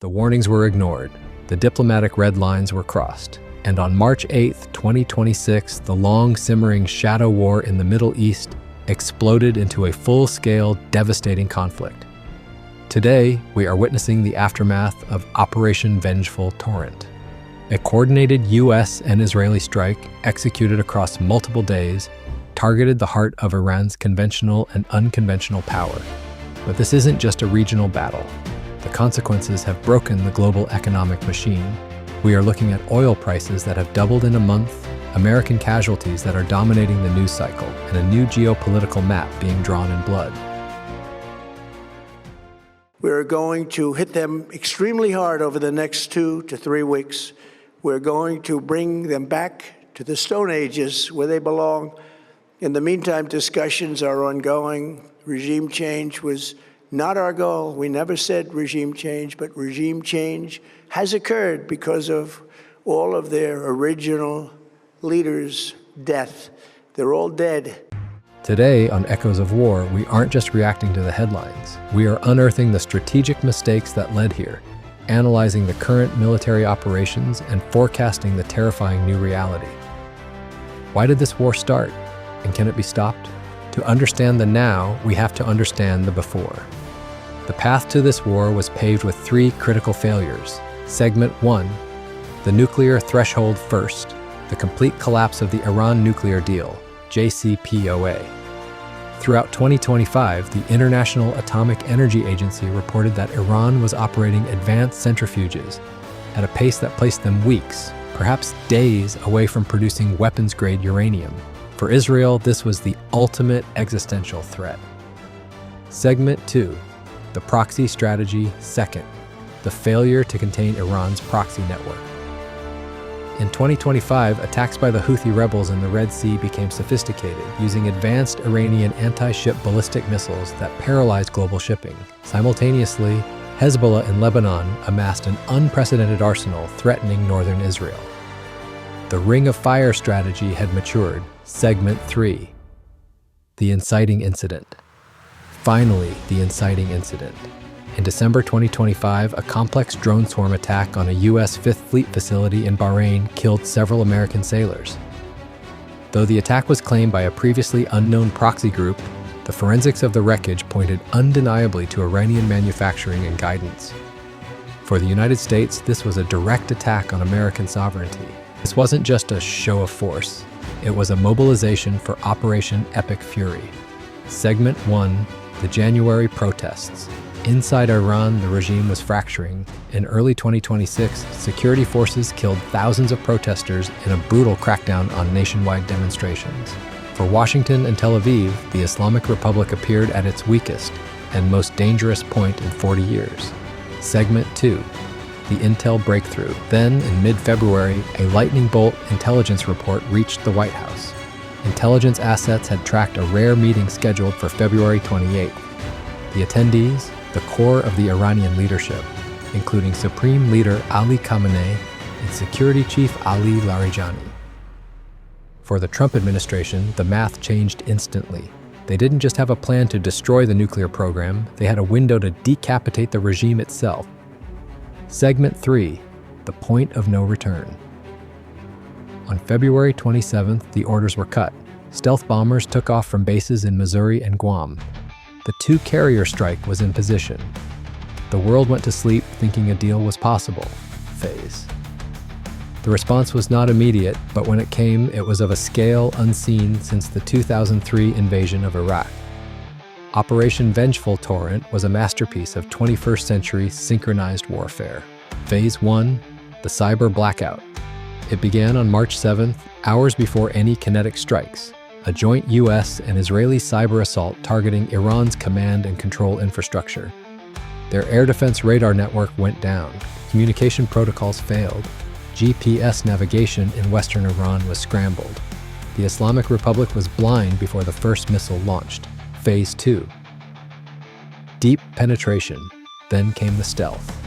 The warnings were ignored, the diplomatic red lines were crossed, and on March 8, 2026, the long simmering shadow war in the Middle East exploded into a full-scale, devastating conflict. Today, we are witnessing the aftermath of Operation Vengeful Torrent, a coordinated U.S. and Israeli strike executed across multiple days targeted the heart of Iran's conventional and unconventional power. But this isn't just a regional battle. The consequences have broken the global economic machine. We are looking at oil prices that have doubled in a month, American casualties that are dominating the news cycle, and a new geopolitical map being drawn in blood. We're going to hit them extremely hard over the next 2 to 3 weeks. We're going to bring them back to the Stone Ages where they belong. In the meantime, discussions are ongoing. Regime change was not our goal. We never said regime change, but regime change has occurred because of all of their original leaders' death. They're all dead. Today, on Echoes of War, we aren't just reacting to the headlines. We are unearthing the strategic mistakes that led here, analyzing the current military operations, and forecasting the terrifying new reality. Why did this war start? And can it be stopped? To understand the now, we have to understand the before. The path to this war was paved with 3 critical failures. Segment 1, the nuclear threshold first, the complete collapse of the Iran nuclear deal, JCPOA. Throughout 2025, the International Atomic Energy Agency reported that Iran was operating advanced centrifuges at a pace that placed them weeks, perhaps days, away from producing weapons-grade uranium. For Israel, this was the ultimate existential threat. Segment 2, the proxy strategy second, the failure to contain Iran's proxy network. In 2025, attacks by the Houthi rebels in the Red Sea became sophisticated, using advanced Iranian anti-ship ballistic missiles that paralyzed global shipping. Simultaneously, Hezbollah in Lebanon amassed an unprecedented arsenal threatening northern Israel. The Ring of Fire strategy had matured. Segment 3, the inciting incident. Finally, the inciting incident. In December 2025, a complex drone swarm attack on a U.S. Fifth Fleet facility in Bahrain killed several American sailors. Though the attack was claimed by a previously unknown proxy group, the forensics of the wreckage pointed undeniably to Iranian manufacturing and guidance. For the United States, this was a direct attack on American sovereignty. This wasn't just a show of force. It was a mobilization for Operation Epic Fury. Segment 1, the January protests. Inside Iran, the regime was fracturing. In early 2026, security forces killed thousands of protesters in a brutal crackdown on nationwide demonstrations. For Washington and Tel Aviv, the Islamic Republic appeared at its weakest and most dangerous point in 40 years. Segment 2, the intel breakthrough. Then, in mid-February, a lightning bolt intelligence report reached the White House. Intelligence assets had tracked a rare meeting scheduled for February 28th. The attendees, the core of the Iranian leadership, including Supreme Leader Ali Khamenei and Security Chief Ali Larijani. For the Trump administration, the math changed instantly. They didn't just have a plan to destroy the nuclear program, they had a window to decapitate the regime itself. Segment 3, the point of no return. On February 27th, the orders were cut. Stealth bombers took off from bases in Missouri and Guam. The 2-carrier strike was in position. The world went to sleep thinking a deal was possible. Phase. The response was not immediate, but when it came, it was of a scale unseen since the 2003 invasion of Iraq. Operation Vengeful Torrent was a masterpiece of 21st century synchronized warfare. Phase 1, the cyber blackout. It began on March 7th, hours before any kinetic strikes, a joint U.S. and Israeli cyber assault targeting Iran's command and control infrastructure. Their air defense radar network went down, communication protocols failed, GPS navigation in western Iran was scrambled. The Islamic Republic was blind before the first missile launched. Phase 2. Deep penetration, then came the stealth.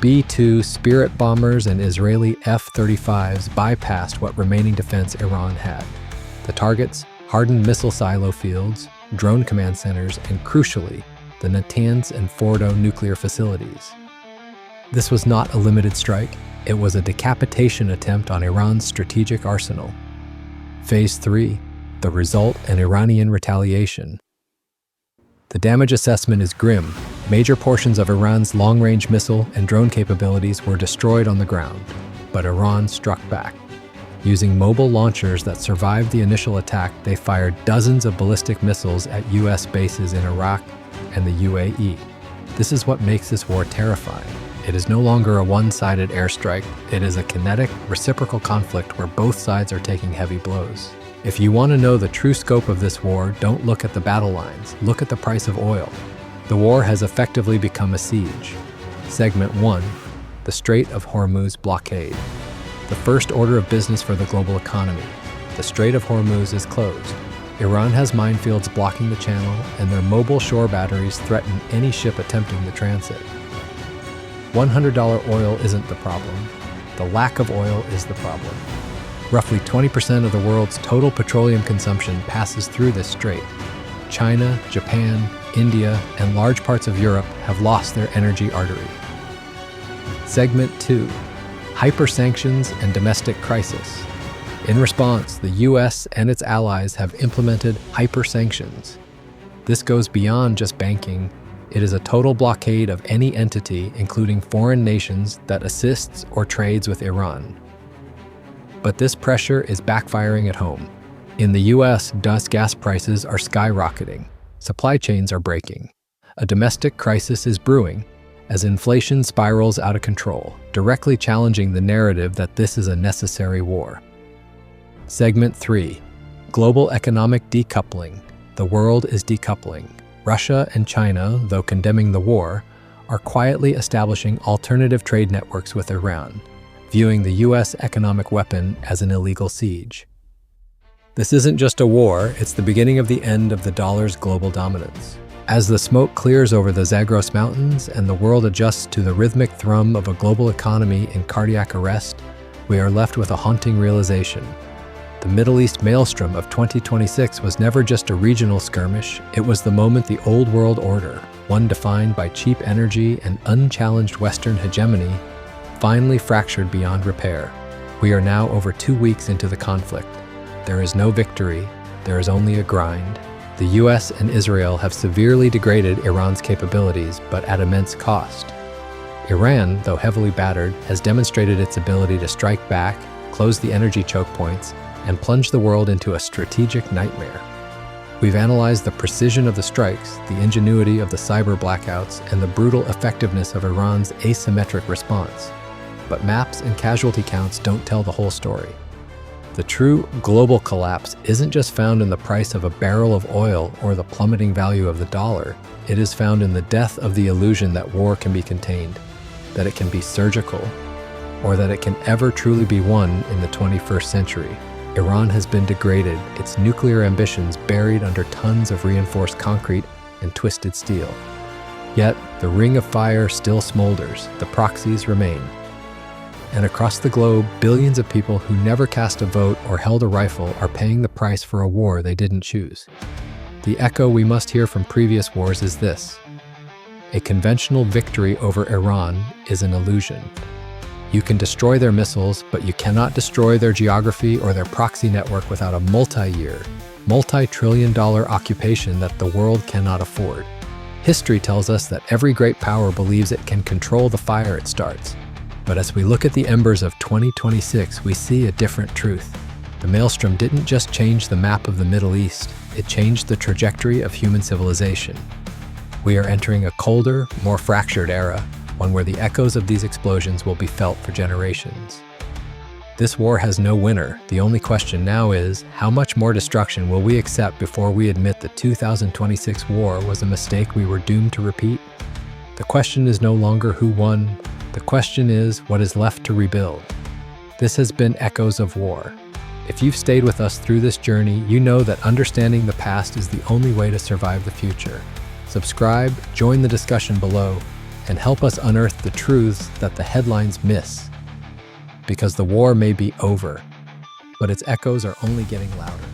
B-2 Spirit bombers and Israeli F-35s bypassed what remaining defense Iran had. The targets, hardened missile silo fields, drone command centers, and crucially, the Natanz and Fordo nuclear facilities. This was not a limited strike. It was a decapitation attempt on Iran's strategic arsenal. Phase 3, the result and Iranian retaliation. The damage assessment is grim. Major portions of Iran's long-range missile and drone capabilities were destroyed on the ground, but Iran struck back. Using mobile launchers that survived the initial attack, they fired dozens of ballistic missiles at U.S. bases in Iraq and the UAE. This is what makes this war terrifying. It is no longer a one-sided airstrike. It is a kinetic, reciprocal conflict where both sides are taking heavy blows. If you want to know the true scope of this war, don't look at the battle lines. Look at the price of oil. The war has effectively become a siege. Segment 1. The Strait of Hormuz blockade. The first order of business for the global economy. The Strait of Hormuz is closed. Iran has minefields blocking the channel, and their mobile shore batteries threaten any ship attempting the transit. $100 oil isn't the problem. The lack of oil is the problem. Roughly 20% of the world's total petroleum consumption passes through this strait. China, Japan, India, and large parts of Europe have lost their energy artery. Segment 2. Hyper-sanctions and domestic crisis. In response, the U.S. and its allies have implemented hyper-sanctions. This goes beyond just banking. It is a total blockade of any entity, including foreign nations, that assists or trades with Iran. But this pressure is backfiring at home. In the U.S., gas prices are skyrocketing. Supply chains are breaking. A domestic crisis is brewing as inflation spirals out of control, directly challenging the narrative that this is a necessary war. Segment 3. Global economic decoupling. The world is decoupling. Russia and China, though condemning the war, are quietly establishing alternative trade networks with Iran, viewing the U.S. economic weapon as an illegal siege. This isn't just a war, it's the beginning of the end of the dollar's global dominance. As the smoke clears over the Zagros Mountains and the world adjusts to the rhythmic thrum of a global economy in cardiac arrest, we are left with a haunting realization. The Middle East Maelstrom of 2026 was never just a regional skirmish, it was the moment the old world order, one defined by cheap energy and unchallenged Western hegemony, finally fractured beyond repair. We are now over 2 weeks into the conflict. There is no victory, there is only a grind. The US and Israel have severely degraded Iran's capabilities, but at immense cost. Iran, though heavily battered, has demonstrated its ability to strike back, close the energy choke points, and plunge the world into a strategic nightmare. We've analyzed the precision of the strikes, the ingenuity of the cyber blackouts, and the brutal effectiveness of Iran's asymmetric response. But maps and casualty counts don't tell the whole story. The true global collapse isn't just found in the price of a barrel of oil or the plummeting value of the dollar. It is found in the death of the illusion that war can be contained, that it can be surgical, or that it can ever truly be won in the 21st century. Iran has been degraded, its nuclear ambitions buried under tons of reinforced concrete and twisted steel. Yet, the ring of fire still smolders, the proxies remain. And across the globe, billions of people who never cast a vote or held a rifle are paying the price for a war they didn't choose. The echo we must hear from previous wars is this: a conventional victory over Iran is an illusion. You can destroy their missiles, but you cannot destroy their geography or their proxy network without a multi-year, multi-trillion-dollar occupation that the world cannot afford. History tells us that every great power believes it can control the fire it starts. But as we look at the embers of 2026, we see a different truth. The Maelstrom didn't just change the map of the Middle East, it changed the trajectory of human civilization. We are entering a colder, more fractured era, one where the echoes of these explosions will be felt for generations. This war has no winner. The only question now is, how much more destruction will we accept before we admit the 2026 war was a mistake we were doomed to repeat? The question is no longer who won. The question is what is left to rebuild. This has been Echoes of War. If you've stayed with us through this journey, you know that understanding the past is the only way to survive the future. Subscribe, join the discussion below, and help us unearth the truths that the headlines miss. Because the war may be over, but its echoes are only getting louder.